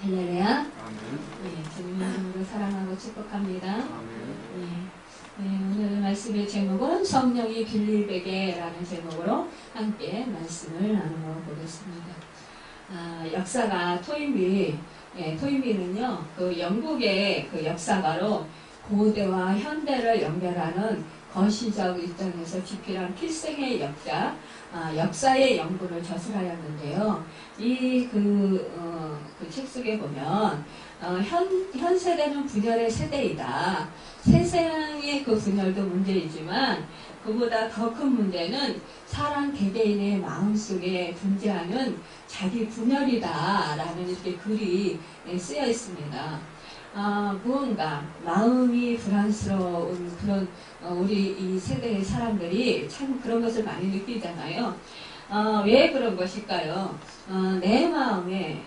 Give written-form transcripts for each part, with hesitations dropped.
할렐루야. 아멘. 네, 주님의 이름으로 사랑하고 축복합니다. 아멘. 오늘 말씀의 제목은 성령이 빌립에게라는 제목으로 함께 말씀을 나누어 보겠습니다. 역사가 토인비는요, 그 영국의 그 역사가로 고대와 현대를 연결하는 거시적 입장에서 집필한 필생의 역사의 연구를 저술하였는데요. 그 책 속에 보면, 현 세대는 분열의 세대이다. 세상의 그 분열도 문제이지만, 그보다 더 큰 문제는 사람 개개인의 마음속에 존재하는 자기 분열이다. 라는 이렇게 글이 쓰여 있습니다. 무언가 마음이 불안스러운 그런 우리 이 세대의 사람들이 참 그런 것을 많이 느끼잖아요. 왜 그런 것일까요? 내 마음에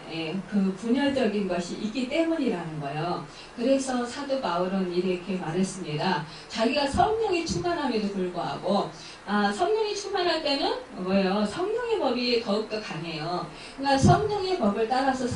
그 분열적인 것이 있기 때문이라는 거예요. 그래서 사도 바울은 이렇게 말했습니다. 자기가 성령이 충만함에도 불구하고 성령이 충만할 때는 뭐예요? 성령의 법이 더욱더 강해요. 그러니까 성령의 법을 따라서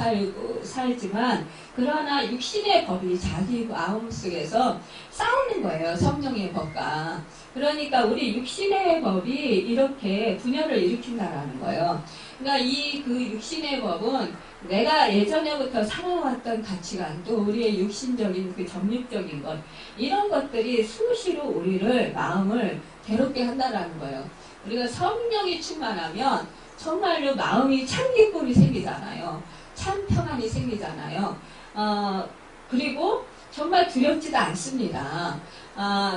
살지만 그러나 육신의 법이 자기 마음 속에서 싸우는 거예요. 성령의 법과. 그러니까 우리 육신의 법이 이렇게 분열을 일으킨다라는 거예요. 그러니까 그 육신의 법은 내가 예전에부터 살아왔던 가치관, 또 우리의 육신적인 그 점육적인 것, 이런 것들이 수시로 우리를 마음을 괴롭게 한다라는 거예요. 우리가 성령이 충만하면 정말로 마음이 참 기쁨이 생기잖아요. 참 평안이 생기잖아요. 그리고 정말 두렵지도 않습니다.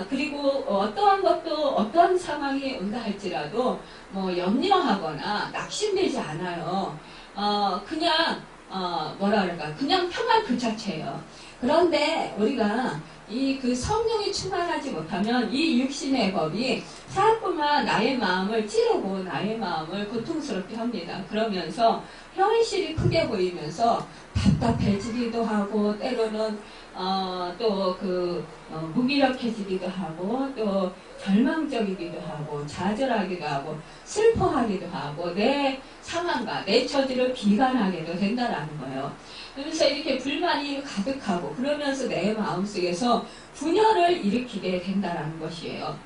그리고 어떠한 상황이 온다 할지라도 뭐 염려하거나 낙심되지 않아요. 그냥 그냥 평안 그 자체예요. 그런데 우리가 그 성령이 충만하지 못하면 이 육신의 법이 자꾸만 나의 마음을 찌르고 나의 마음을 고통스럽게 합니다. 그러면서 현실이 크게 보이면서 답답해지기도 하고 때로는 무기력해지기도 하고 또 절망적이기도 하고 좌절하기도 하고 슬퍼하기도 하고 내 상황과 내 처지를 비관하게도 된다라는 거예요. 그래서 이렇게 불만이 가득하고 그러면서 내 마음속에서 분열을 일으키게 된다라는 것이에요.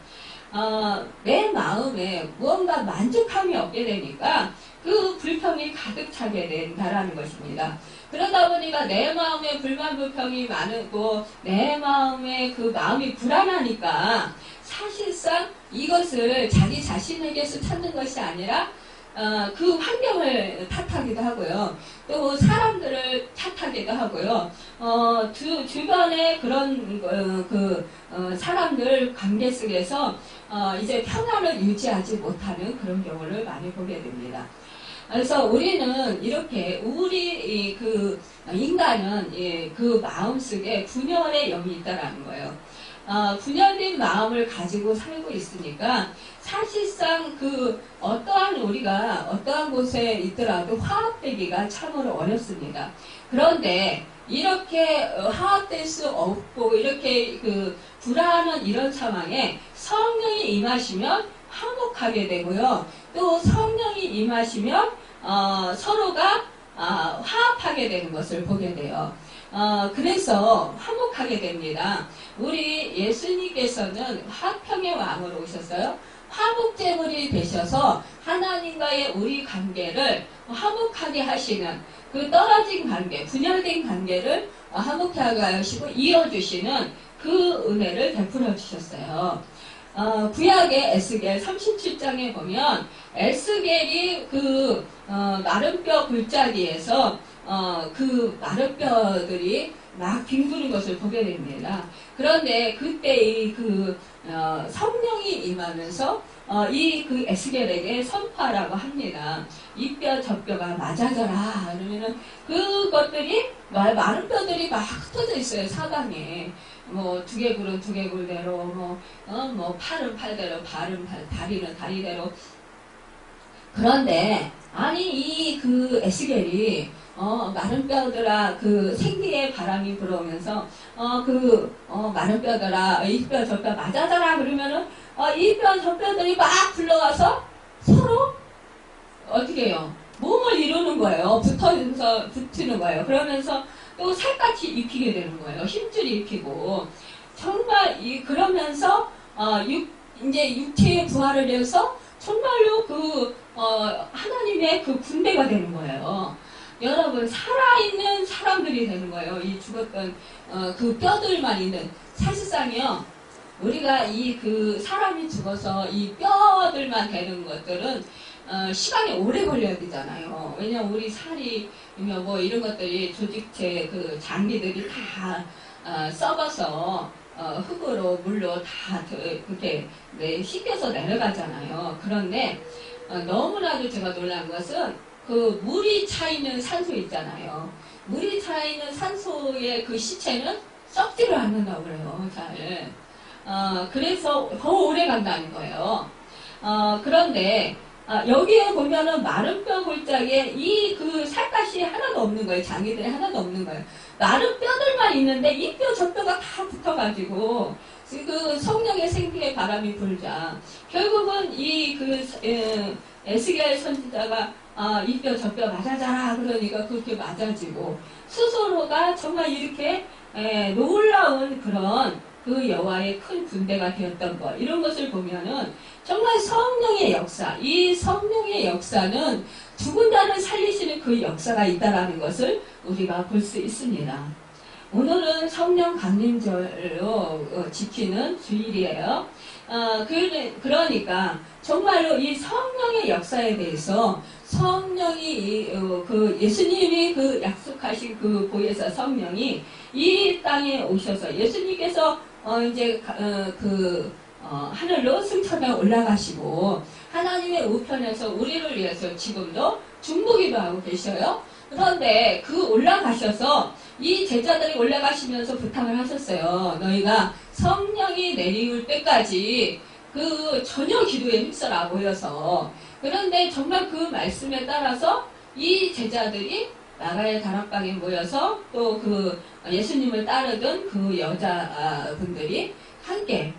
내 마음에 무언가 만족함이 없게 되니까 그 불평이 가득 차게 된다라는 것입니다. 그러다 보니까 내 마음에 불만 불평이 많고 내 마음에 그 마음이 불안하니까 사실상 이것을 자기 자신에게서 찾는 것이 아니라 그 환경을 탓하기도 하고요. 또 사람들을 탓하기도 하고요. 주변의 그런 사람들 관계 속에서 이제 평안을 유지하지 못하는 그런 경우를 많이 보게 됩니다. 그래서 우리는 이렇게 우리 인간은 그 마음속에 분열의 영이 있다라는 거예요. 분열된 마음을 가지고 살고 있으니까 사실상 우리가 어떠한 곳에 있더라도 화합되기가 참으로 어렵습니다. 그런데 이렇게 화합될 수 없고 이렇게 불안한 이런 상황에 성령이 임하시면 화목하게 되고요. 또 성령이 임하시면 서로가 화합하게 되는 것을 보게 돼요. 그래서 화목하게 됩니다. 우리 예수님께서는 화평의 왕으로 오셨어요. 화목제물이 되셔서 하나님과의 우리 관계를 화목하게 하시는 그 떨어진 관계, 분열된 관계를 화목하게 하시고 이어주시는 그 은혜를 베풀어 주셨어요. 구약의 에스겔 37장에 보면 에스겔이 마른 뼈 골짜기에서 그 마른 뼈들이 막 뒹구는 것을 보게 됩니다. 그런데 그때 성령이 임하면서 그 에스겔에게 선포하라고 합니다. 이 뼈 저 뼈가 맞아져라. 그러면은 그것들이 마른 뼈들이 막 흩어져 있어요. 사방에. 두개골은 두개골대로, 팔은 팔대로, 다리는 다리대로. 그런데, 그 에스겔이, 마른 뼈들아, 생기의 바람이 불어오면서, 마른 뼈들아, 이 뼈, 저 뼈 맞아져라. 그러면은, 이 뼈, 저 뼈들이 막 불러와서 서로, 어떻게 해요? 몸을 이루는 거예요. 붙이는 거예요. 그러면서 또 살갗이 입히게 되는 거예요. 힘줄이 입히고. 정말, 그러면서, 이제 육체의 부활을 해서 정말로 하나님의 그 군대가 되는 거예요. 여러분, 살아있는 사람들이 되는 거예요. 이 죽었던, 그 뼈들만 있는. 사실상요, 우리가 사람이 죽어서 이 뼈들만 되는 것들은, 시간이 오래 걸려야 되잖아요. 왜냐면 우리 살이, 뭐 이런 것들이 조직체 그 장기들이 다, 썩어서, 흙으로, 물로 다 그렇게 씻겨서 내려가잖아요. 그런데, 너무나도 제가 놀란 것은 그 물이 차있는 산소 있잖아요. 물이 차있는 산소의 그 시체는 썩지를 않는다고 그래요. 잘. 그래서 더 오래 간다는 거예요. 그런데, 여기에 보면은 마른 뼈 골짜기에 그 살갗이 하나도 없는 거예요. 장기들이 하나도 없는 거예요. 마른 뼈들만 있는데 이 뼈 저 뼈가 다 붙어가지고 그 성령의 생기의 바람이 불자 결국은 에스겔 선지자가 이 뼈 저 뼈 맞아자라 그러니까 그렇게 맞아지고 스스로가 정말 이렇게 놀라운 그런 그 여호와의 큰 군대가 되었던 것 이런 것을 보면은 정말 성령의 역사 이 성령의 역사는 죽은 자를 살리시는 그 역사가 있다라는 것을 우리가 볼 수 있습니다. 오늘은 성령 강림절로 지키는 주일이에요. 그러니까 정말로 이 성령의 역사에 대해서 성령이 예수님이 그 약속하신 그 보혜사 성령이 이 땅에 오셔서 예수님께서 이제 하늘로 승천해 올라가시고 하나님의 우편에서 우리를 위해서 지금도 중보기도 하고 계셔요. 그런데 올라가셔서 이 제자들이 올라가시면서 부탁을 하셨어요. 너희가 성령이 내리올 때까지 전혀 기도에 힘써라 모여서. 그런데 정말 그 말씀에 따라서 이 제자들이 나라의 다락방에 모여서 또 예수님을 따르던 그 여자분들이 함께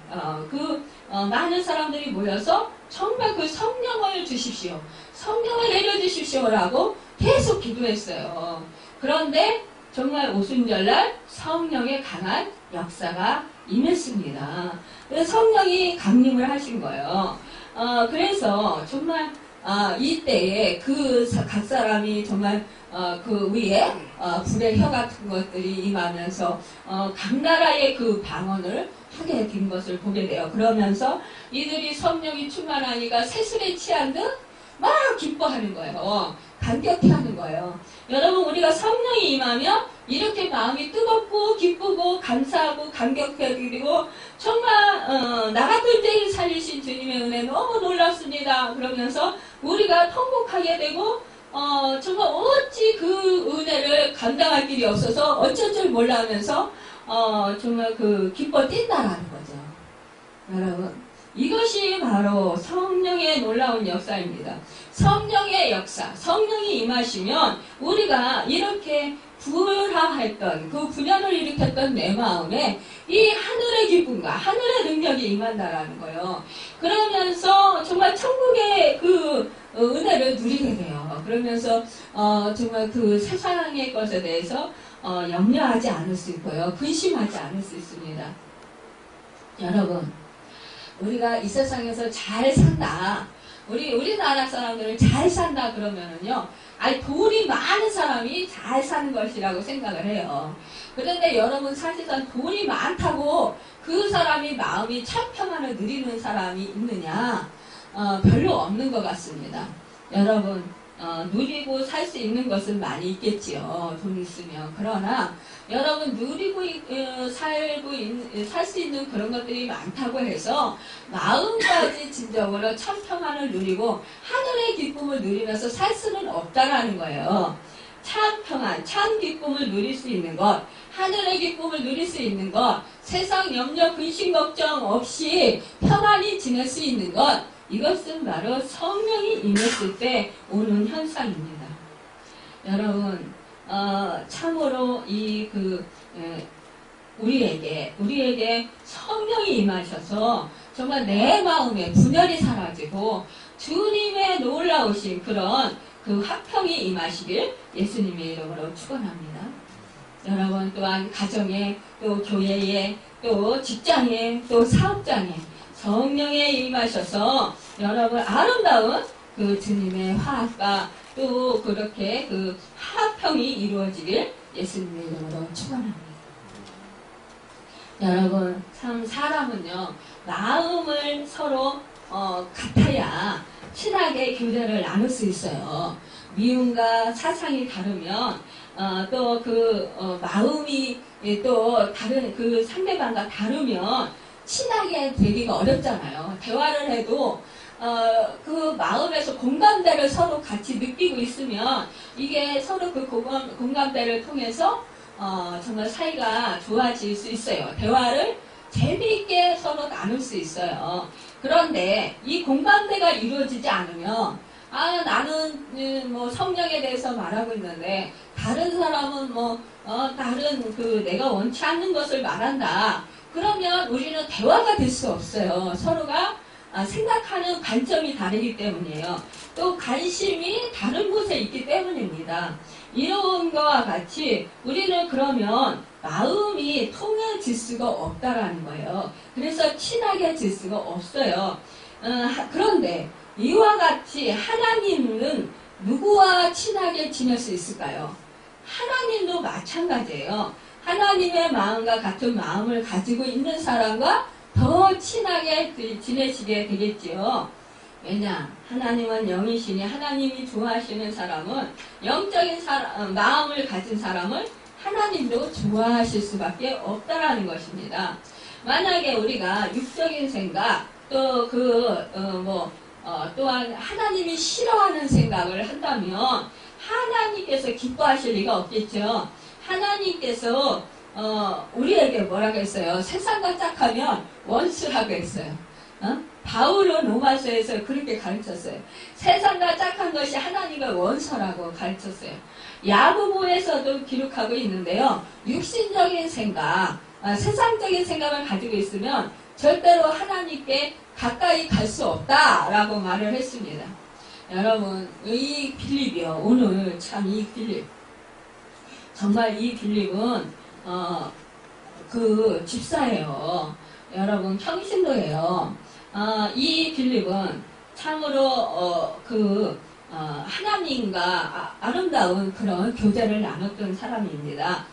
많은 사람들이 모여서 정말 그 성령을 주십시오. 성령을 내려주십시오라고 계속 기도했어요. 그런데 정말 오순절날 성령의 강한 역사가 임했습니다. 성령이 강림을 하신 거예요. 그래서 정말 이때에 각 사람이 정말 그 위에 불의 혀 같은 것들이 임하면서 각 나라의 그 방언을 하게 된 것을 보게 돼요. 그러면서 이들이 성령이 충만하니까 새술에 취한 듯 막 기뻐하는 거예요. 감격해 하는 거예요. 여러분 우리가 성령이 임하면 이렇게 마음이 뜨겁고 기쁘고 감사하고 감격해드리고 정말 나 같은 죄인 살리신 주님의 은혜 너무 놀랍습니다. 그러면서 우리가 통곡하게 되고 정말 어찌 그 은혜를 감당할 길이 없어서 어쩔 줄 몰라 하면서 정말 기뻐 뛴다라는 거죠. 여러분 이것이 바로 성령의 놀라운 역사입니다. 성령의 역사, 성령이 임하시면 우리가 이렇게 불화했던 그 분열을 일으켰던 내 마음에 이 하늘의 기쁨과 하늘의 능력이 임한다라는 거예요. 그러면서 정말 천국의 은혜를 누리게 돼요. 그러면서 정말 세상의 것에 대해서 염려하지 않을 수 있고요. 근심하지 않을 수 있습니다. 여러분 우리가 이 세상에서 잘 산다. 우리나라 사람들은 잘 산다 그러면은요. 돈이 많은 사람이 잘 사는 것이라고 생각을 해요. 그런데 여러분 사실상 돈이 많다고 그 사람이 마음이 참 평안을 누리는 사람이 있느냐? 별로 없는 것 같습니다. 여러분 누리고 살 수 있는 것은 많이 있겠지요. 돈 있으면. 그러나 여러분 누리고 살 수 있는 그런 것들이 많다고 해서 마음까지 진정으로 참 평안을 누리고 하늘의 기쁨을 누리면서 살 수는 없다라는 거예요. 참 평안, 참 기쁨을 누릴 수 있는 것, 하늘의 기쁨을 누릴 수 있는 것, 세상 염려, 근심, 걱정 없이 평안히 지낼 수 있는 것, 이것은 바로 성령이 임했을 때 오는 현상입니다. 여러분, 참으로 우리에게 성령이 임하셔서 정말 내 마음에 분열이 사라지고 주님의 놀라우신 그런 그 화평이 임하시길 예수님의 이름으로 축원합니다. 여러분 또한 가정에 또 교회에 또 직장에 또 사업장에 성령에 임하셔서 여러분 아름다운 그 주님의 화합과 또 그렇게 그 화평이 이루어지길 예수님의 이름으로 축원합니다. 여러분 참 사람은요 마음을 서로 같아야 친하게 교제를 나눌 수 있어요. 미움과 사상이 다르면 또 그 마음이 또 다른 그 상대방과 다르면 친하게 되기가 어렵잖아요. 대화를 해도 그 마음에서 공감대를 서로 같이 느끼고 있으면 이게 서로 그 공감대를 통해서 정말 사이가 좋아질 수 있어요. 대화를 재미있게 서로 나눌 수 있어요. 그런데 이 공감대가 이루어지지 않으면 나는 뭐 성령에 대해서 말하고 있는데 다른 사람은 다른 그 내가 원치 않는 것을 말한다. 그러면 우리는 대화가 될 수 없어요. 서로가 생각하는 관점이 다르기 때문이에요. 또 관심이 다른 곳에 있기 때문입니다. 이런 거와 같이 우리는 그러면 마음이 통해질 수가 없다라는 거예요. 그래서 친하게 질 수가 없어요. 그런데 이와 같이 하나님은 누구와 친하게 지낼 수 있을까요? 하나님도 마찬가지예요. 하나님의 마음과 같은 마음을 가지고 있는 사람과 더 친하게 지내시게 되겠지요. 왜냐? 하나님은 영이시니 하나님이 좋아하시는 사람은 영적인 마음을 가진 사람을 하나님도 좋아하실 수밖에 없다라는 것입니다. 만약에 우리가 육적인 생각 또한 하나님이 싫어하는 생각을 한다면 하나님께서 기뻐하실 리가 없겠죠. 하나님께서 우리에게 뭐라고 했어요? 세상과 짝하면 원수라고 했어요. 바울은 로마서에서 그렇게 가르쳤어요. 세상과 짝한 것이 하나님의 원수라고 가르쳤어요. 야고보에서도 기록하고 있는데요. 육신적인 생각, 세상적인 생각을 가지고 있으면 절대로 하나님께 가까이 갈 수 없다라고 말을 했습니다. 여러분, 이 빌립이요. 오늘 참 이 빌립. 정말 이 빌립은 그 집사예요. 여러분 평신도예요. 이 빌립은 참으로 하나님과 아름다운 그런 교제를 나눴던 사람입니다.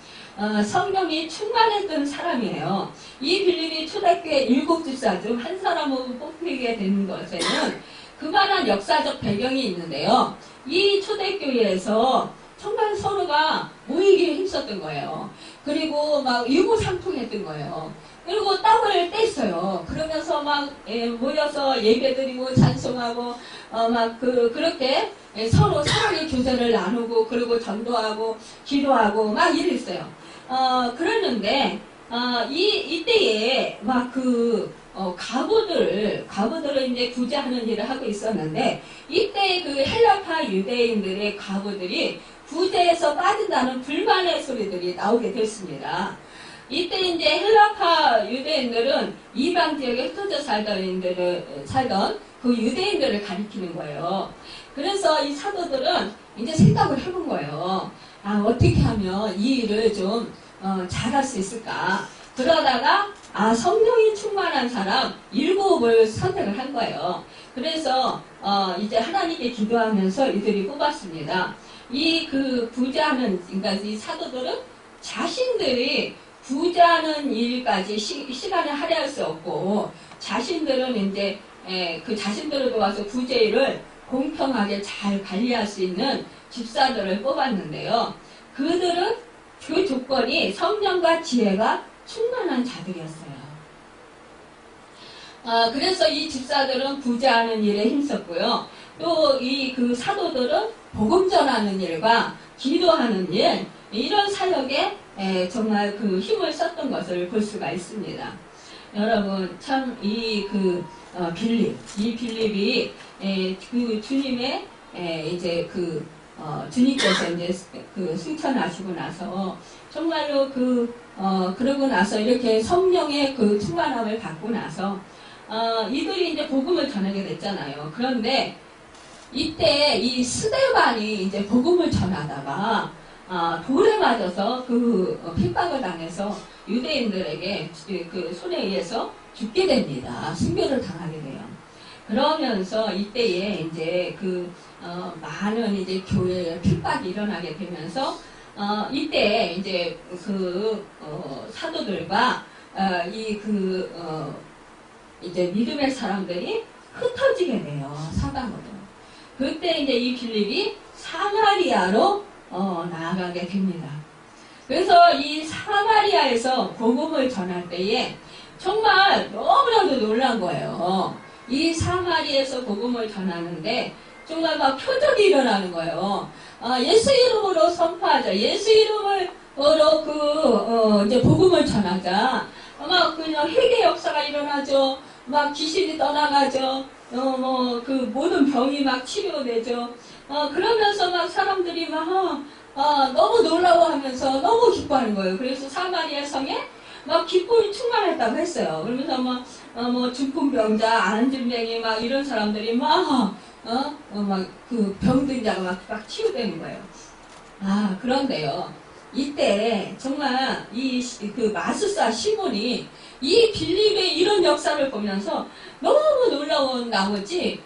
성령이 충만했던 사람이에요. 이 빌립이 초대교회 7집사 중 한 사람으로 뽑히게 된 것에는 그만한 역사적 배경이 있는데요. 이 초대교회에서 정말 서로가 모이기에 힘썼던 거예요. 그리고 막 유무상통했던 거예요. 그리고 땀을 뗐어요. 그러면서 막 모여서 예배드리고 찬송하고 그렇게 서로 사랑의 교제를 나누고 그리고 전도하고 기도하고 막 이랬어요. 그랬는데 이때에 막 가부들을 이제 구제하는 일을 하고 있었는데 이때 그 헬라파 유대인들의 가부들이 구제에서 빠진다는 불만의 소리들이 나오게 됐습니다. 이때 이제 헬라파 유대인들은 이방 지역에 흩어져 살던 그 유대인들을 가리키는 거예요. 그래서 이 사도들은 이제 생각을 해본 거예요. 어떻게 하면 이 일을 좀 잘할 수 있을까? 그러다가 성령이 충만한 사람 7을 선택을 한 거예요. 그래서 이제 하나님께 기도하면서 이들이 뽑았습니다. 그러니까 이 사도들은 자신들이 구제하는 일까지 시간을 할애할 수 없고 자신들은 이제 그 자신들을 도와서 구제 일을 공평하게 잘 관리할 수 있는 집사들을 뽑았는데요. 그들은 그 조건이 성령과 지혜가 충만한 자들이었어요. 그래서 이 집사들은 구제하는 일에 힘썼고요. 또 그 사도들은 복음 전하는 일과 기도하는 일, 이런 사역에 정말 그 힘을 썼던 것을 볼 수가 있습니다. 여러분, 참 빌립이 그 주님의 이제 주님께서 이제 승천하시고 나서 정말로 그러고 나서 이렇게 성령의 그 충만함을 받고 나서 이들이 이제 복음을 전하게 됐잖아요. 그런데 이때 이 스데반이 이제 복음을 전하다가 돌에 맞아서 핍박을 당해서 유대인들에게 그 손에 의해서 죽게 됩니다. 순교를 당하게 돼요. 그러면서 이때에 이제 많은 이제 교회에 핍박이 일어나게 되면서 이때 이제 사도들과 이제 믿음의 사람들이 흩어지게 돼요. 사방으로. 그때 이제 이 빌립이 사마리아로 나아가게 됩니다. 그래서 이 사마리아에서 복음을 전할 때에 정말 너무나도 놀란 거예요. 이 사마리아에서 복음을 전하는데 정말 막 표적이 일어나는 거예요. 예수 이름으로 선포하자. 예수 이름으로 이제 복음을 전하자. 막 그냥 회개 역사가 일어나죠. 막 귀신이 떠나가죠. 모든 병이 막 치료되죠. 그러면서 막 사람들이 막 너무 놀라워하면서 너무 기뻐하는 거예요. 그래서 사마리아 성에 막 기쁨이 충만했다고 했어요. 그러면서 중풍병자, 안진뱅이 막 이런 사람들이 병든 자가 막 치유되는 거예요. 그런데요. 이때 정말 마술사 시몬이 이 빌립의 이런 역사를 보면서 너무 놀라운 나머지,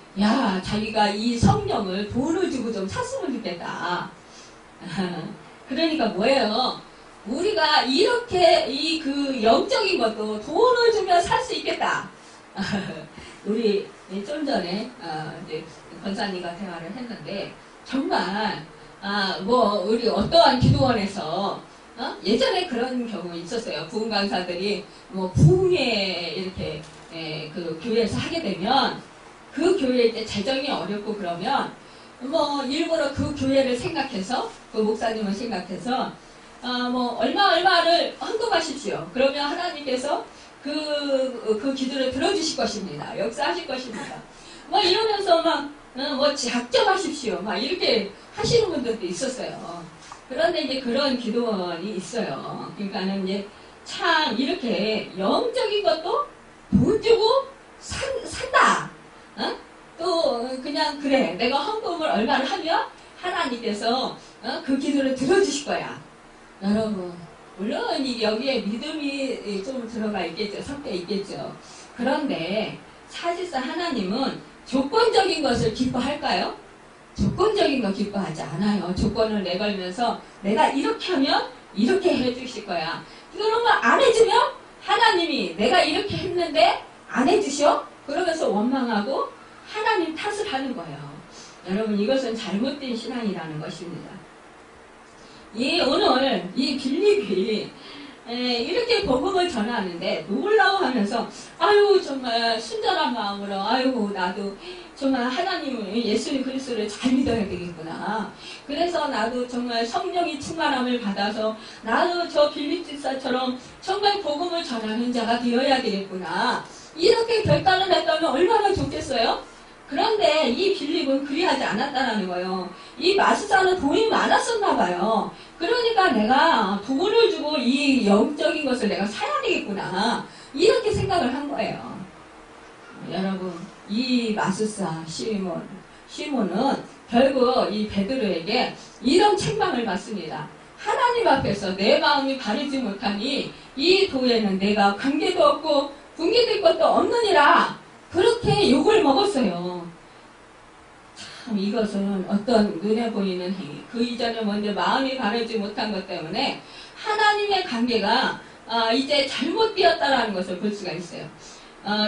자기가 이 성령을 돈을 주고 좀 샀으면 좋겠다. 그러니까 뭐예요? 우리가 이렇게 영적인 것도 돈을 주면 살 수 있겠다. 우리 좀 전에 이제 권사님과 대화를 했는데 정말 우리 어떠한 기도원에서 예전에 그런 경우 있었어요. 부흥 강사들이 부흥회 이렇게 그 교회에서 하게 되면 그 교회 이제 재정이 어렵고 그러면 일부러 그 교회를 생각해서 그 목사님을 생각해서 얼마를 헌금하십시오. 그러면 하나님께서 그 기도를 들어주실 것입니다. 역사하실 것입니다. 이러면서 작정하십시오. 이렇게 하시는 분들도 있었어요. 그런데 이제 그런 기도원이 있어요. 그러니까는 이제 참 이렇게 영적인 것도 돈 주고 산다. 또 그냥 그래. 내가 헌금을 얼마를 하면 하나님께서 그 기도를 들어주실 거야. 여러분, 물론 여기에 믿음이 좀 들어가 있겠죠. 섞여 있겠죠. 그런데 사실상 하나님은 조건적인 것을 기뻐할까요? 조건적인 거 기뻐하지 않아요. 조건을 내걸면서 내가 이렇게 하면 이렇게 해주실 거야. 그런 거 안 해주면 하나님이 내가 이렇게 했는데 안 해주셔? 그러면서 원망하고 하나님 탓을 하는 거예요. 여러분, 이것은 잘못된 신앙이라는 것입니다. 오늘 이 빌립이 이렇게 복음을 전하는데 놀라워하면서 정말 순전한 마음으로 나도 정말 하나님을 예수님 그리스도를 잘 믿어야 되겠구나. 그래서 나도 정말 성령이 충만함을 받아서 나도 저 빌립 집사처럼 정말 복음을 전하는 자가 되어야 되겠구나. 이렇게 결단을 했다면 얼마나 좋겠어요? 그런데 이 빌립은 그리하지 않았다는 거예요. 이 마술사는 돈이 많았었나 봐요. 그러니까 내가 돈을 주고 이 영적인 것을 내가 사야 되겠구나. 이렇게 생각을 한 거예요. 여러분, 이 마술사 시몬은 결국 이 베드로에게 이런 책망을 받습니다. 하나님 앞에서 내 마음이 바르지 못하니 이 도에는 내가 관계도 없고 분개될 것도 없느니라. 그렇게 욕을 먹었어요. 참 이것은 어떤 눈에 보이는 행위, 그 이전에 먼저 마음이 바르지 못한 것 때문에 하나님의 관계가 이제 잘못되었다라는 것을 볼 수가 있어요.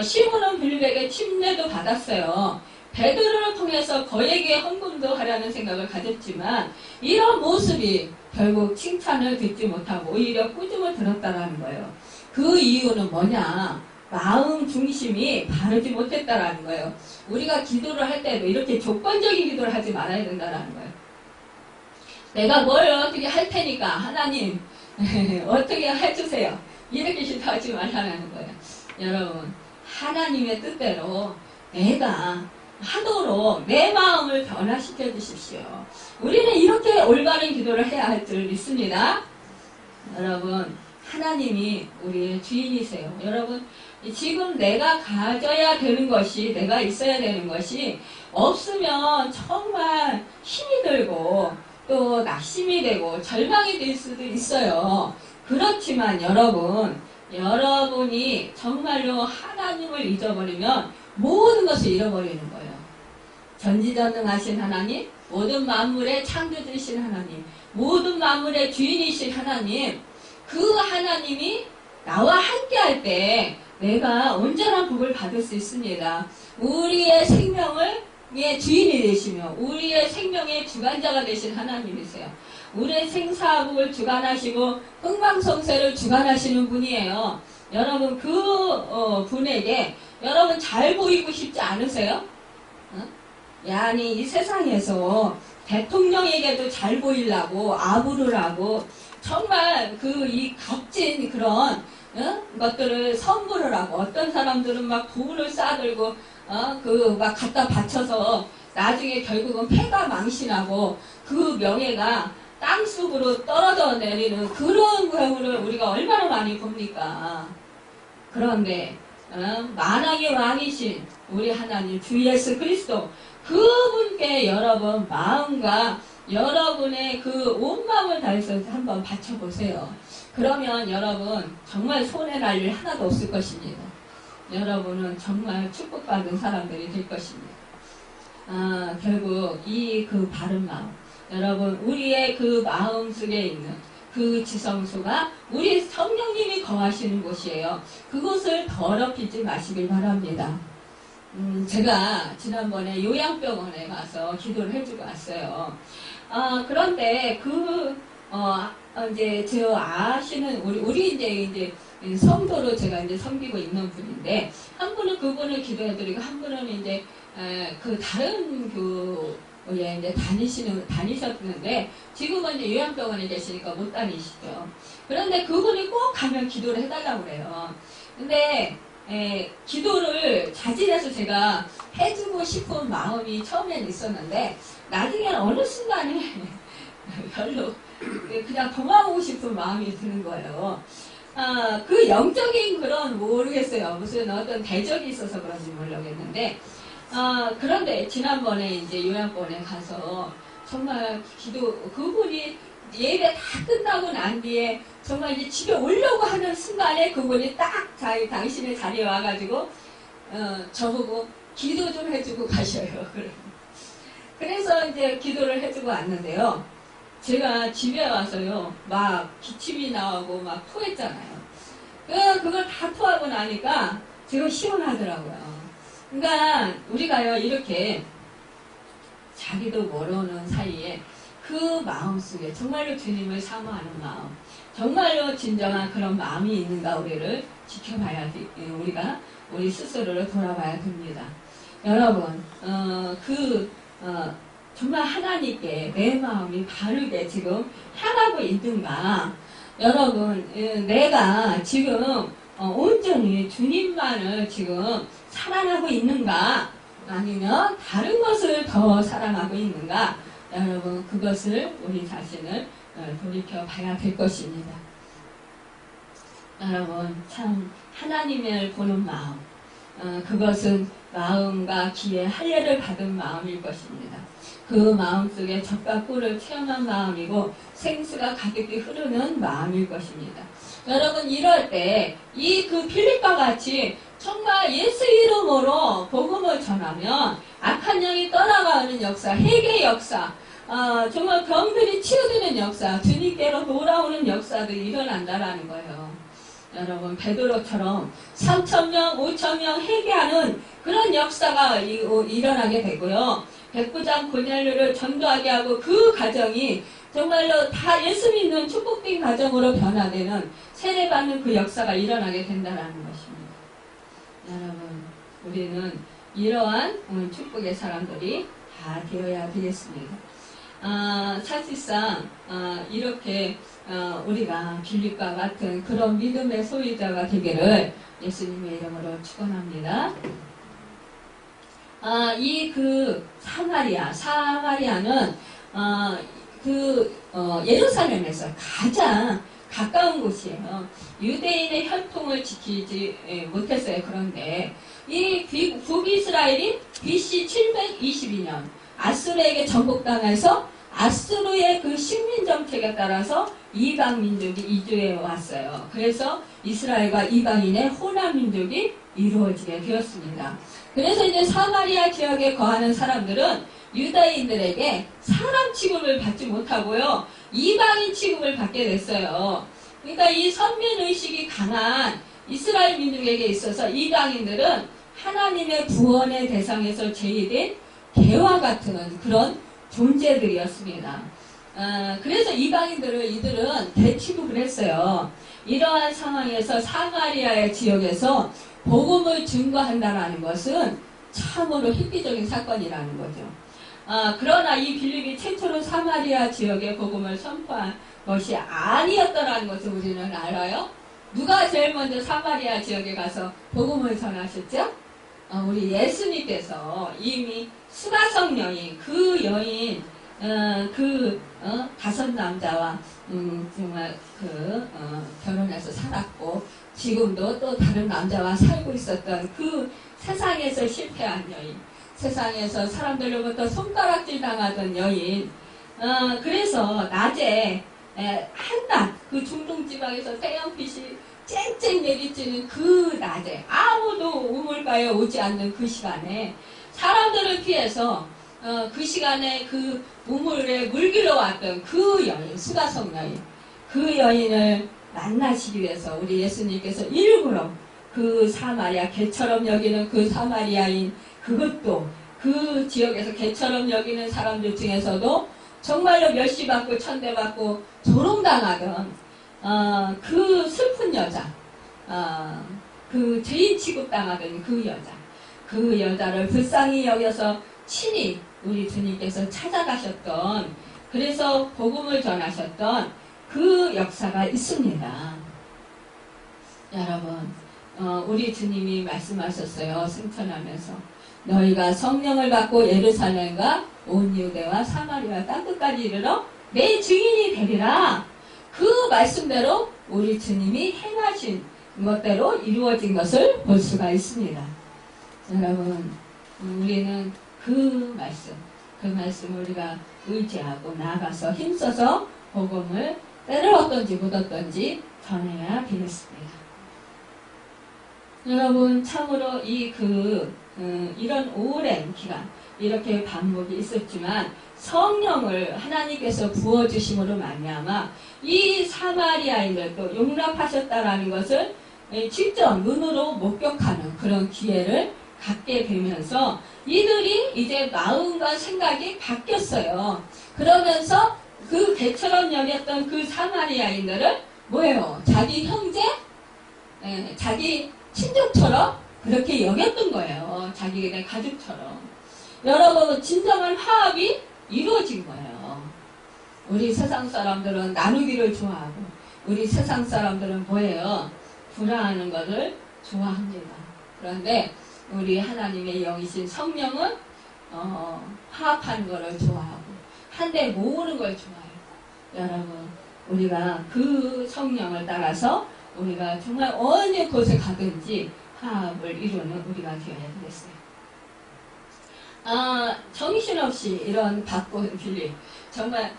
시몬은 빌립에게 침례도 받았어요. 베드로를 통해서 그에게 헌금도 하려는 생각을 가졌지만 이런 모습이 결국 칭찬을 듣지 못하고 오히려 꾸중을 들었다라는 거예요. 그 이유는 뭐냐? 마음 중심이 바르지 못했다라는 거예요. 우리가 기도를 할 때도 이렇게 조건적인 기도를 하지 말아야 된다라는 거예요. 내가 뭘 어떻게 할 테니까 하나님 어떻게 해주세요. 이렇게 기도하지 말라는 거예요. 여러분, 하나님의 뜻대로 내가 하도록 내 마음을 변화시켜 주십시오. 우리는 이렇게 올바른 기도를 해야 할 줄 믿습니다. 여러분, 하나님이 우리의 주인이세요. 여러분, 지금 내가 가져야 되는 것이, 내가 있어야 되는 것이 없으면 정말 힘이 들고 또 낙심이 되고 절망이 될 수도 있어요. 그렇지만 여러분이 정말로 하나님을 잊어버리면 모든 것을 잃어버리는 거예요. 전지전능하신 하나님, 모든 만물의 창조주이신 하나님, 모든 만물의 주인이신 하나님, 그 하나님이 나와 함께 할 때 내가 온전한 복을 받을 수 있습니다. 우리의 생명의 주인이 되시며 우리의 생명의 주관자가 되신 하나님이세요. 우리의 생사복을 주관하시고 흥망성쇠를 주관하시는 분이에요. 여러분 그 분에게 여러분 잘 보이고 싶지 않으세요? 아니 이 세상에서 대통령에게도 잘 보이려고 아부를 하고 정말 이 값진 그런 것들을 선물을 하고 어떤 사람들은 막 돈을 싸들고 막 갖다 바쳐서 나중에 결국은 패가 망신하고 그 명예가 땅속으로 떨어져 내리는 그런 경우를 우리가 얼마나 많이 봅니까? 그런데 만왕의 왕이신 우리 하나님 주 예수 그리스도 그분께 여러분 마음과 여러분의 그 온 마음을 다해서 한번 바쳐보세요. 그러면 여러분 정말 손해날 일 하나도 없을 것입니다. 여러분은 정말 축복받은 사람들이 될 것입니다. 결국 그 바른 마음, 여러분 우리의 그 마음 속에 있는 그 지성소가 우리 성령님이 거하시는 곳이에요. 그곳을 더럽히지 마시길 바랍니다. 제가 지난번에 요양병원에 가서 기도를 해주고 왔어요. 그런데 이제 저 아시는 우리 이제 성도로 제가 이제 섬기고 있는 분인데 한 분은 그분을 기도해드리고 한 분은 이제 그 다른 교회에 이제 다니셨는데 지금은 이제 요양병원에 계시니까 못 다니시죠. 그런데 그분이 꼭 가면 기도를 해달라고 그래요. 근데 기도를 자진해서 제가 해주고 싶은 마음이 처음엔 있었는데 나중에는 어느 순간에 별로 그냥 도망오고 싶은 마음이 드는 거예요. 그 영적인 그런 모르겠어요. 무슨 어떤 대적이 있어서 그런지 모르겠는데 그런데 지난번에 이제 요양원에 가서 정말 그분이 예배 다 끝나고 난 뒤에 정말 이제 집에 오려고 하는 순간에 그분이 딱 당신의 자리에 와가지고 저보고 기도 좀 해주고 가셔요. 그래서 이제 기도를 해주고 왔는데요. 제가 집에 와서요 막 기침이 나오고 막 토했잖아요. 그걸 다 토하고 나니까 제가 시원하더라고요. 그러니까 우리가요 이렇게 자기도 모르는 사이에 그 마음속에 정말로 주님을 사모하는 마음, 정말로 진정한 그런 마음이 있는가 우리를 지켜봐야 돼. 우리 스스로를 돌아봐야 됩니다. 여러분 정말 하나님께 내 마음이 바르게 지금 향하고 있는가? 여러분 내가 지금 온전히 주님만을 지금 사랑하고 있는가? 아니면 다른 것을 더 사랑하고 있는가? 여러분 그것을 우리 자신을 돌이켜 봐야 될 것입니다. 여러분 참 하나님을 보는 마음 그것은 마음과 귀에 할례를 받은 마음일 것입니다. 그 마음속에 젖과 꿀을 체험한 마음이고 생수가 가득히 흐르는 마음일 것입니다. 여러분 이럴 때 그 필립과 같이 정말 예수 이름으로 복음을 전하면 악한 영이 떠나가는 역사, 회개의 역사, 정말 병들이 치유되는 역사, 주님께로 돌아오는 역사들이 일어난다라는 거예요. 여러분 베드로처럼 3,000명, 5,000명 회개하는 그런 역사가 일어나게 되고요. 백부장 고넬료를 전도하게 하고 그 가정이 정말로 다 예수 믿는 축복된 가정으로 변화되는 세례받는 그 역사가 일어나게 된다는 것입니다. 여러분 우리는 이러한 축복의 사람들이 다 되어야 되겠습니다. 사실상 이렇게 우리가 빌립과 같은 그런 믿음의 소유자가 되기를 예수님의 이름으로 축원합니다. 사마리아는 예루살렘에서 가장 가까운 곳이에요. 유대인의 혈통을 지키지 못했어요. 그런데 이 북이스라엘이 BC 722년 아수르에게 정복당해서 아수르의 그 식민 정책에 따라서 이방 민족이 이주해 왔어요. 그래서 이스라엘과 이방인의 혼합 민족이 이루어지게 되었습니다. 그래서 이제 사마리아 지역에 거하는 사람들은 유다인들에게 사람 취급을 받지 못하고요, 이방인 취급을 받게 됐어요. 그러니까 이 선민의식이 강한 이스라엘 민족에게 있어서 이방인들은 하나님의 구원의 대상에서 제외된 개와 같은 그런 존재들이었습니다. 그래서 이들은 대취급을 했어요. 이러한 상황에서 사마리아의 지역에서 복음을 증거한다는 것은 참으로 획기적인 사건이라는 거죠. 그러나 이 빌립이 최초로 사마리아 지역에 복음을 선포한 것이 아니었다는 것을 우리는 알아요. 누가 제일 먼저 사마리아 지역에 가서 복음을 전하셨죠? 우리 예수님께서 이미 수가성 여인, 그 여인, 다섯 남자와 정말 결혼해서 살았고 지금도 또 다른 남자와 살고 있었던 그 세상에서 실패한 여인, 세상에서 사람들로부터 손가락질 당하던 여인, 그래서 낮에 한낮 그 중동지방에서 태양빛이 쨍쨍 내리쬐는 그 낮에 아무도 우물가에 오지 않는 그 시간에 사람들을 피해서 그 시간에 그 우물에 물길로 왔던 그 여인, 수가성 여인, 그 여인을 만나시기 위해서 우리 예수님께서 일부러 그 사마리아, 개처럼 여기는 그 사마리아인, 그것도 그 지역에서 개처럼 여기는 사람들 중에서도 정말로 멸시받고 천대받고 조롱당하던 그 슬픈 여자, 그 죄인 취급당하던 그 여자를 불쌍히 여겨서 친히 우리 주님께서 찾아가셨던, 그래서 복음을 전하셨던 그 역사가 있습니다. 여러분, 우리 주님이 말씀하셨어요. 승천하면서 너희가 성령을 받고 예루살렘과 온 유대와 사마리아 땅끝까지 이르러 내 증인이 되리라. 그 말씀대로 우리 주님이 행하신 것대로 이루어진 것을 볼 수가 있습니다. 여러분, 우리는 그 말씀을 우리가 의지하고 나가서 힘써서 복음을 때를 얻든지 묻었든지 전해야 되겠습니다. 여러분, 참으로 이런 오랜 기간 이렇게 반복이 있었지만 성령을 하나님께서 부어주심으로 말미암아 이 사마리아인들도 용납하셨다라는 것을 직접 눈으로 목격하는 그런 기회를 갖게 되면서 이들이 이제 마음과 생각이 바뀌었어요. 그러면서 그 개처럼 여겼던 그 사마리아인들을 뭐예요? 자기 형제, 자기 친족처럼 그렇게 여겼던 거예요. 자기네 가족처럼. 여러분, 진정한 화합이 이루어진 거예요. 우리 세상 사람들은 나누기를 좋아하고 우리 세상 사람들은 뭐예요? 불화하는 것을 좋아합니다. 그런데 우리 하나님의 영이신 성령은 화합하는 것을 좋아하고 한데 모으는 걸 좋아해요. 여러분, 우리가 그 성령을 따라서 우리가 정말 어느 곳에 가든지 화합을 이루는 우리가 되어야 되겠어요. 정신없이 이런 바쁜 빌립, 정말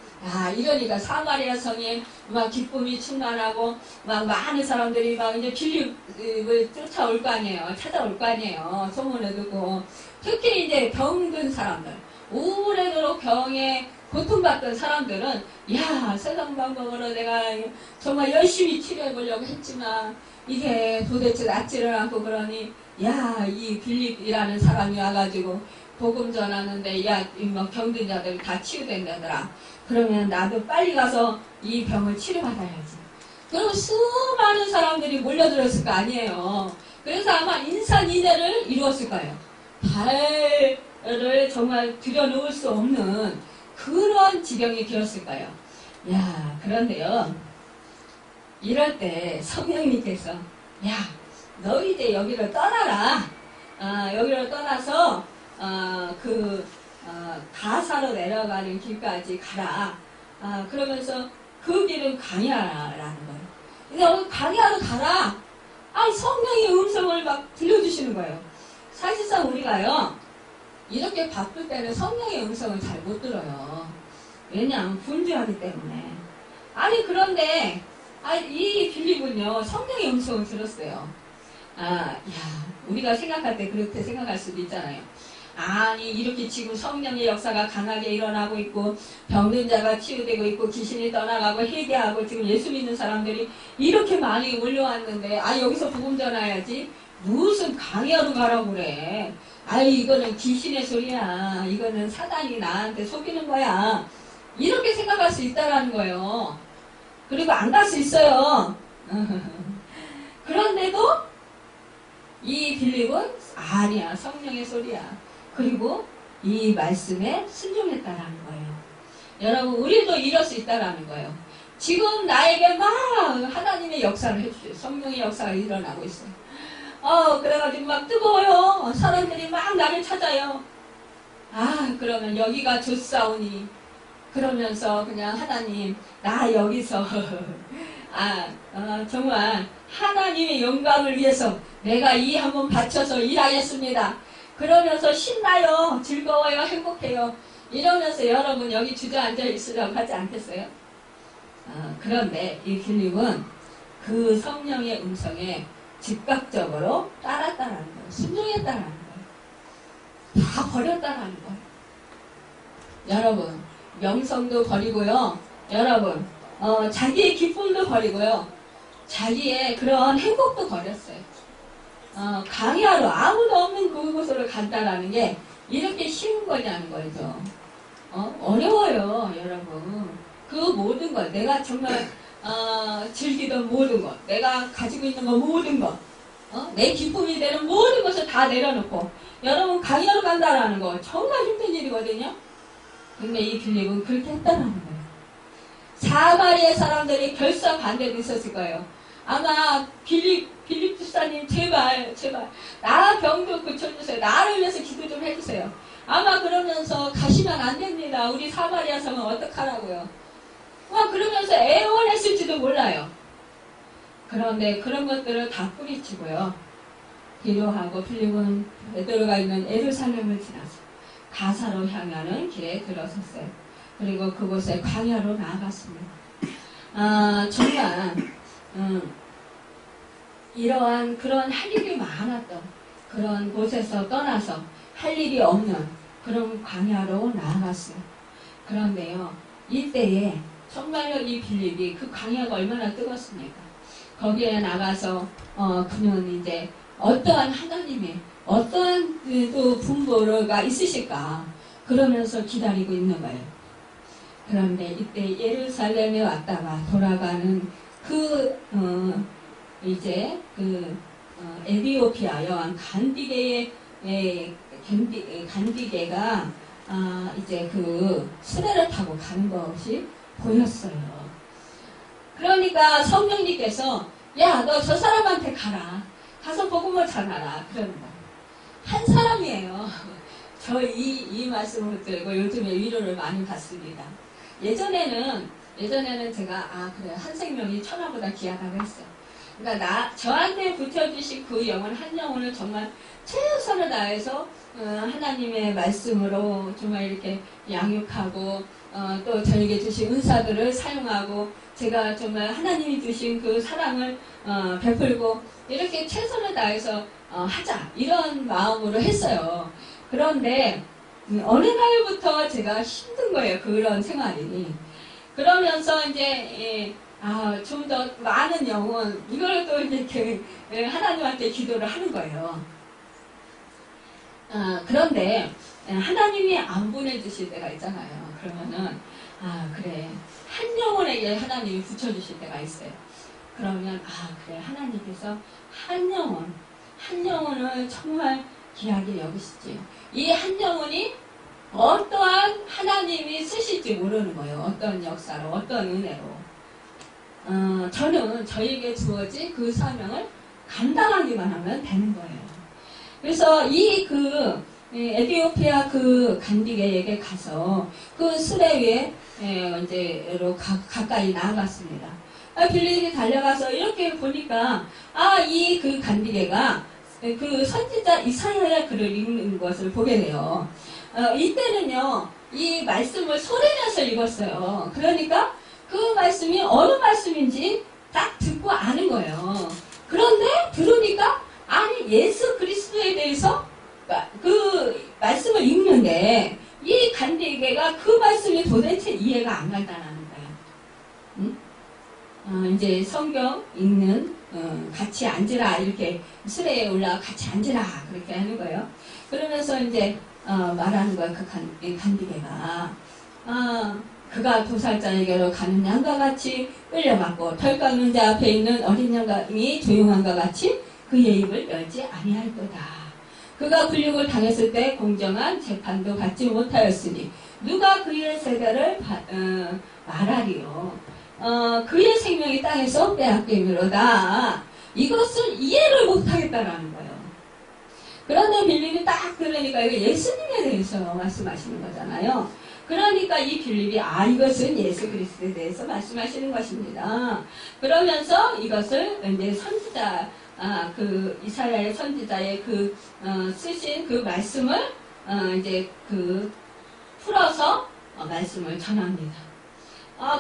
이러니까 사마리아 성에 막 기쁨이 충만하고 막 많은 사람들이 막 이제 빌립을 쫓아올 거 아니에요. 찾아올 거 아니에요. 소문을 듣고. 특히 이제 병든 사람들, 오래도록 병에 고통받던 사람들은 세상 방법으로 내가 정말 열심히 치료해 보려고 했지만 이게 도대체 낫지를 않고 그러니 이 빌립이라는 사람이 와가지고 복음 전하는데 뭐 병든 자들 다 치유된다더라. 그러면 나도 빨리 가서 이 병을 치료받아야지. 그럼 수많은 사람들이 몰려들었을 거 아니에요. 그래서 아마 인산인해를 이루었을 거예요. 발을 정말 들여놓을 수 없는 그런 지경이 되었을 거예요. 그런데요, 이럴 때 성령님께서 너 이제 여기를 떠나라. 여기를 떠나서 가사로 내려가는 길까지 가라. 그러면서 그 길은 강야라는 거예요. 그냥 강의하러 가라. 아, 성령의 음성을 막 들려주시는 거예요. 사실상 우리가요, 이렇게 바쁠 때는 성령의 음성을 잘 못 들어요. 왜냐하면 분주하기 때문에. 아니, 그런데, 이 빌립은요, 성령의 음성을 들었어요. 우리가 생각할 때 그렇게 생각할 수도 있잖아요. 아니, 이렇게 지금 성령의 역사가 강하게 일어나고 있고, 병든 자가 치유되고 있고, 귀신이 떠나가고, 회개하고, 지금 예수 믿는 사람들이 이렇게 많이 몰려왔는데, 여기서 복음 전해야지. 무슨 강의하러 가라고 그래. 이거는 귀신의 소리야. 이거는 사단이 나한테 속이는 거야. 이렇게 생각할 수 있다라는 거예요. 그리고 안 갈 수 있어요. 그런데도 이 빌립은 아니야. 성령의 소리야. 그리고 이 말씀에 순종했다라는 거예요. 여러분, 우리도 이럴 수 있다라는 거예요. 지금 나에게 막 하나님의 역사를 해주세요. 성령의 역사가 일어나고 있어요. 그래가지고 막 뜨거워요. 사람들이 막 나를 찾아요. 그러면 여기가 좋사오니. 그러면서 그냥 하나님, 나 여기서, 정말 하나님의 영광을 위해서 내가 이 한번 바쳐서 일하겠습니다. 그러면서 신나요. 즐거워요. 행복해요. 이러면서 여러분 여기 주저앉아 있으라고 하지 않겠어요? 그런데 이 빌립은 그 성령의 음성에 즉각적으로 따랐다라는 거예요. 순종했다라는 거예요. 다 버렸다라는 거예요. 여러분, 명성도 버리고요. 여러분, 자기의 기쁨도 버리고요. 자기의 그런 행복도 버렸어요. 강의하러 아무도 없는 그곳으로 간다라는 게 이렇게 쉬운 거냐는 거죠. 어려워요, 여러분. 그 모든 것, 내가 정말 즐기던 모든 것, 내가 가지고 있는 것 모든 것, 내 기쁨이 되는 모든 것을 다 내려놓고 여러분 강의하러 간다라는 거 정말 힘든 일이거든요. 근데 이 빌립은 그렇게 했다라는 거예요. 사마리아 사람들이 결사 반대도 있었을 거예요. 아마 빌립 집사님 제발 나 병 좀 고쳐주세요. 나를 위해서 기도 좀 해주세요. 아마 그러면서 가시면 안 됩니다. 우리 사마리아 성은 어떡하라고요. 그러면서 애원했을지도 몰라요. 그런데 그런 것들을 다 뿌리치고요. 기도하고 빌립은 베드로가 있는 예루살렘을 지나서 가사로 향하는 길에 들어섰어요. 그리고 그곳에 광야로 나아갔습니다. 정말 이러한 그런 할 일이 많았던 그런 곳에서 떠나서 할 일이 없는 그런 광야로 나아갔어요. 그런데요, 이때에 정말로 이 빌립이 그 광야가 얼마나 뜨겁습니까? 거기에 나가서 그는 이제 어떠한 하나님의 어떠한 또 분보가 있으실까 그러면서 기다리고 있는 거예요. 그런데 이때 예루살렘에 왔다가 돌아가는 에디오피아 여왕 간디게가 이제 그 수레를 타고 가는 것이 보였어요. 그러니까 성령님께서 야, 너 저 사람한테 가서 복음을 전하라. 그러는 거예요. 한 사람이에요. 저 이 말씀을 들고 요즘에 위로를 많이 받습니다. 예전에는 제가 그래 한 생명이 천하보다 귀하다고 했어요. 그러니까 저한테 붙여주신 그 영혼 한 영혼을 정말 최선을 다해서 하나님의 말씀으로 정말 이렇게 양육하고 또 저에게 주신 은사들을 사용하고 제가 정말 하나님이 주신 그 사랑을 베풀고 이렇게 최선을 다해서 하자 이런 마음으로 했어요. 그런데 어느 날부터 제가 힘든 거예요. 그런 생활이. 그러면서 이제 좀 더 많은 영혼 이걸 또 이렇게 하나님한테 기도를 하는 거예요. 그런데 하나님이 안 보내주실 때가 있잖아요. 그러면은 그래 한 영혼에게 하나님이 붙여주실 때가 있어요. 그러면 그래 하나님께서 한 영혼을 정말 귀하게 여기시지. 이 한 영혼이 어떠한 하나님이 쓰실지 모르는 거예요. 어떤 역사로, 어떤 은혜로. 저는 저에게 주어진 그 사명을 감당하기만 하면 되는 거예요. 그래서 에티오피아 간디게에게 가서 그 수레 위에 이제로 가까이 나아갔습니다. 빌립이 달려가서 이렇게 보니까, 이 그 간디게가 그 선지자 이사야의 글을 읽는 것을 보게 돼요. 이때는요, 이 말씀을 소리내서 읽었어요. 그러니까 그 말씀이 어느 말씀인지 딱 듣고 아는 거예요. 그런데 들으니까, 아니, 예수 그리스도에 대해서 그 말씀을 읽는데, 이 간디게가 그 말씀이 도대체 이해가 안 간다는 거예요. 응? 이제 성경 읽는, 같이 앉으라, 이렇게 수레에 올라가 같이 앉으라, 그렇게 하는 거예요. 그러면서 이제, 말하는 거예요. 그 간디게가. 그가 도살자에게로 가는 양과 같이 끌려갔고, 털 깎는 자 앞에 있는 어린 양이 조용한과 같이 그의 입을 열지 아니할 거다. 그가 굴욕을 당했을 때 공정한 재판도 받지 못하였으니 누가 그의 세대를 말하리요. 그의 생명이 땅에서 빼앗기미로다. 이것을 이해를 못하겠다라는 거예요. 그런데 빌립이 딱 들으니까 이거 예수님에 대해서 말씀하시는 거잖아요. 그러니까 이 빌립이 이것은 예수 그리스도에 대해서 말씀하시는 것입니다. 그러면서 이것을 이제 선지자 그 이사야의 선지자의 쓰신 그 말씀을 이제 풀어서 말씀을 전합니다.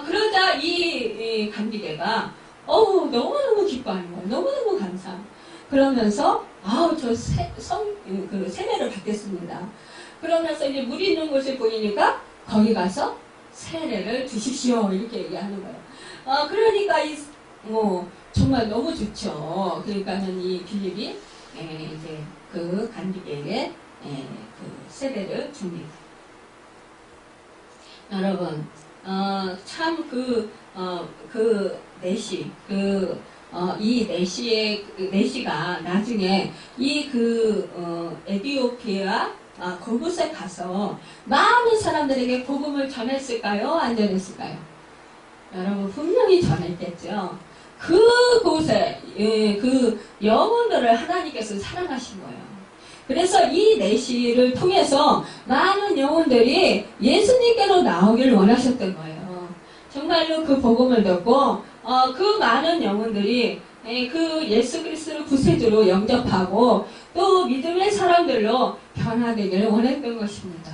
그러자 이 간디게가 너무너무 기뻐하는 거예요. 너무너무 감사. 그러면서 저 세례를 받겠습니다. 그러면서 이제 물 있는 곳을 보이니까 거기 가서 세례를 주십시오, 이렇게 얘기하는 거예요. 그러니까 정말 너무 좋죠. 그러니까는 이 빌립이 이제 그 간디게에게 그 세례를 줍니다. 여러분, 참 이 내시가 나중에 에티오피아 그곳에 가서 많은 사람들에게 복음을 전했을까요? 안 전했을까요? 여러분, 분명히 전했겠죠. 그곳에 그 영혼들을 하나님께서 사랑하신 거예요. 그래서 이 내시를 통해서 많은 영혼들이 예수님께로 나오길 원하셨던 거예요. 정말로 그 복음을 듣고 그 많은 영혼들이 그 예수 그리스도를 구세주로 영접하고 또 믿음의 사람들로 변화되기를 원했던 것입니다.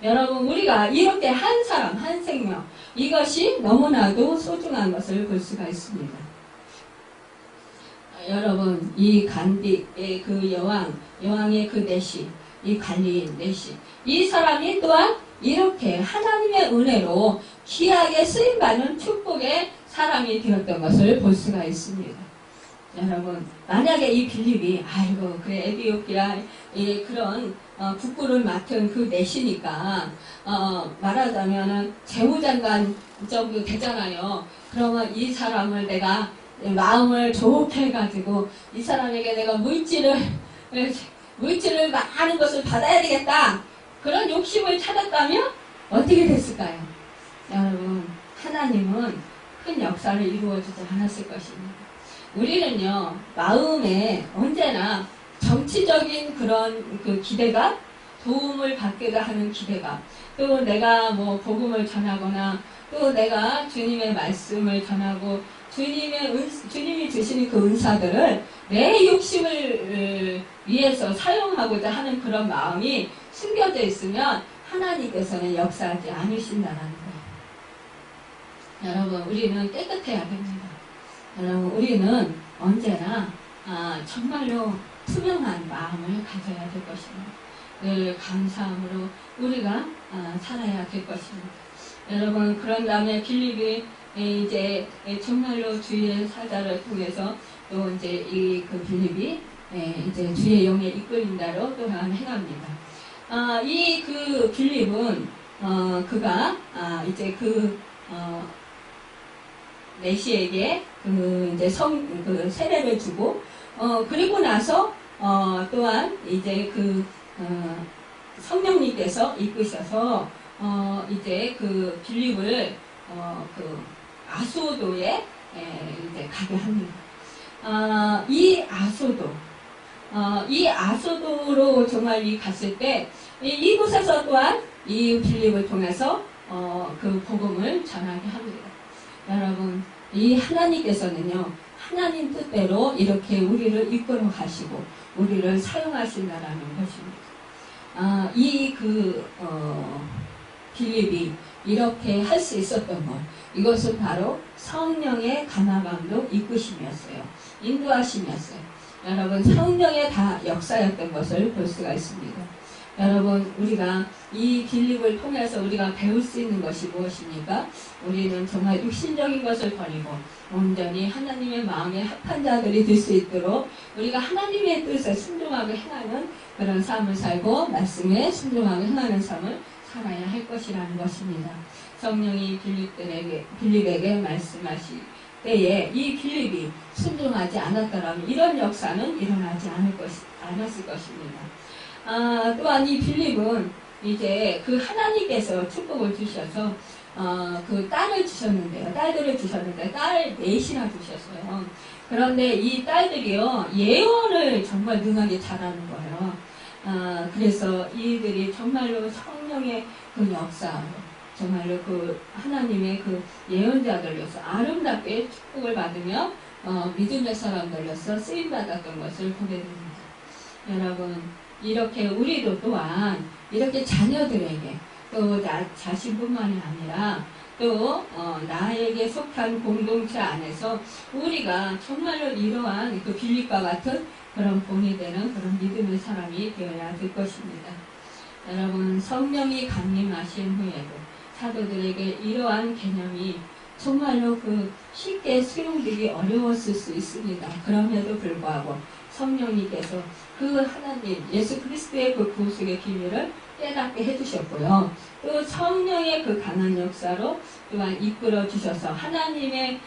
여러분, 우리가 이렇게 한 사람, 한 생명, 이것이 너무나도 소중한 것을 볼 수가 있습니다. 여러분, 이 간디의 그 여왕의 그 내시, 이 관리인 내시, 이 사람이 또한 이렇게 하나님의 은혜로 귀하게 쓰임받는 축복의 사람이 되었던 것을 볼 수가 있습니다. 여러분, 만약에 이 빌립이 그래 에티오피아의 그런 국구를 맡은 그 내시니까 말하자면은 재무장관 정도 되잖아요. 그러면 이 사람을 내가 마음을 좋게 해가지고 이 사람에게 내가 물질을 많은 것을 받아야 되겠다, 그런 욕심을 찾았다면 어떻게 됐을까요? 여러분, 하나님은 큰 역사를 이루어주지 않았을 것입니다. 우리는요, 마음에 언제나 정치적인 그런 그 기대감, 도움을 받기도 하는 기대감, 또 내가 복음을 전하거나 또 내가 주님의 말씀을 전하고 주님이 주시는 그 은사들을 내 욕심을 위해서 사용하고자 하는 그런 마음이 숨겨져 있으면 하나님께서는 역사하지 않으신다는 거예요. 여러분, 우리는 깨끗해야 됩니다. 여러분, 우리는 언제나 정말로 투명한 마음을 가져야 될 것입니다. 늘 감사함으로 우리가 살아야 될 것입니다. 여러분, 그런 다음에 빌립이 이제 정말로 주의 사자를 통해서 또 이제 그 빌립이 이제 주의 영에 이끌린 대로 또한 행합니다. 이 그 빌립은 그가 이제 내시에게 이제 세례를 주고 그리고 나서 또한 이제 성령님께서 이끄셔서 이제 그 빌립을 아소도에 이제 가게 합니다. 이 아소도로 정말 갔을 때 이곳에서 또한 이 빌립을 통해서 그 복음을 전하게 합니다. 여러분, 이 하나님께서는요, 하나님 뜻대로 이렇게 우리를 이끌어 가시고 우리를 사용하신다라는 것입니다. 빌립이 이렇게 할 수 있었던 것, 이것은 바로 성령의 감화감독 이끄심이었어요. 인도하심이었어요. 여러분, 성령의 다 역사였던 것을 볼 수가 있습니다. 여러분, 우리가 이 빌립을 통해서 우리가 배울 수 있는 것이 무엇입니까? 우리는 정말 육신적인 것을 버리고 온전히 하나님의 마음에 합한 자들이 될 수 있도록 우리가 하나님의 뜻에 순종하고 행하는 그런 삶을 살고 말씀에 순종하고 행하는 삶을 살아야 할 것이라는 것입니다. 성령이 빌립에게 말씀하실 때에 이 빌립이 순종하지 않았더라면 이런 역사는 일어나지 않았을 것입니다. 또한 이 빌립은 이제 그 하나님께서 축복을 주셔서 그 딸을 주셨는데요. 딸들을 주셨는데 딸 넷이나 주셨어요. 그런데 이 딸들이요, 예언을 정말 능하게 잘하는 거예요. 그래서 이들이 정말로 성령의 그 역사로 정말로 그 하나님의 그 예언자들로서 아름답게 축복을 받으며 믿음의 사람들로서 쓰임받았던 것을 보게 됩니다. 여러분, 이렇게 우리도 또한 이렇게 자녀들에게 또 나 자신뿐만이 아니라 또 나에게 속한 공동체 안에서 우리가 정말로 이러한 그 빌립과 같은 그런 본이 되는 그런 믿음의 사람이 되어야 될 것입니다. 여러분, 성령이 강림하신 후에도 사도들에게 이러한 개념이 정말로 그 쉽게 수용되기 어려웠을 수 있습니다. 그럼에도 불구하고 성령님께서 그 하나님 예수 그리스도의 그 구속의 비밀을 깨닫게 해주셨고요. 또 성령의 그 강한 역사로 또한 이끌어 주셔서 하나님의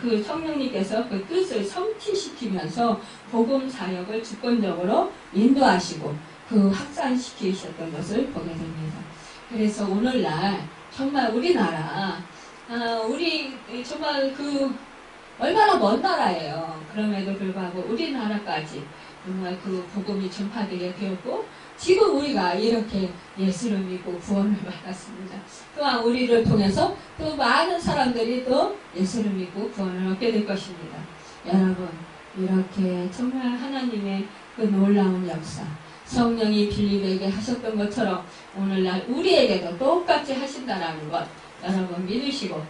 그 성령님께서 그 뜻을 성취시키면서 복음 사역을 주권적으로 인도하시고 그 확산시키셨던 것을 보게 됩니다. 그래서 오늘날 정말 우리나라 우리 정말 그 얼마나 먼 나라예요. 그럼에도 불구하고 우리나라까지 정말 그 복음이 전파되게 되었고 지금 우리가 이렇게 예수를 믿고 구원을 받았습니다. 또한 우리를 통해서 또 많은 사람들이 또 예수를 믿고 구원을 얻게 될 것입니다. 여러분, 이렇게 정말 하나님의 그 놀라운 역사, 성령이 빌립에게 하셨던 것처럼 오늘날 우리에게도 똑같이 하신다라는 것 여러분 믿으시고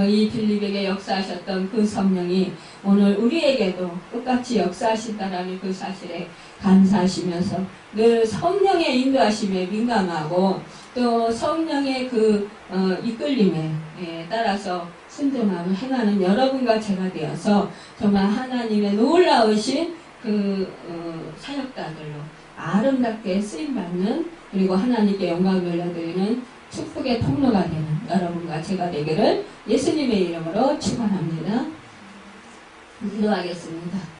이 빌립에게 역사하셨던 그 성령이 오늘 우리에게도 똑같이 역사하신다라는 그 사실에 감사하시면서 늘 성령의 인도하심에 민감하고 또 성령의 그 이끌림에 따라서 순종하고 행하는 여러분과 제가 되어서 정말 하나님의 놀라우신 그 사역자들로 아름답게 쓰임받는 그리고 하나님께 영광을 돌려드리는 축복의 통로가 되는 여러분과 제가 되기를 예수님의 이름으로 축원합니다. 기도하겠습니다.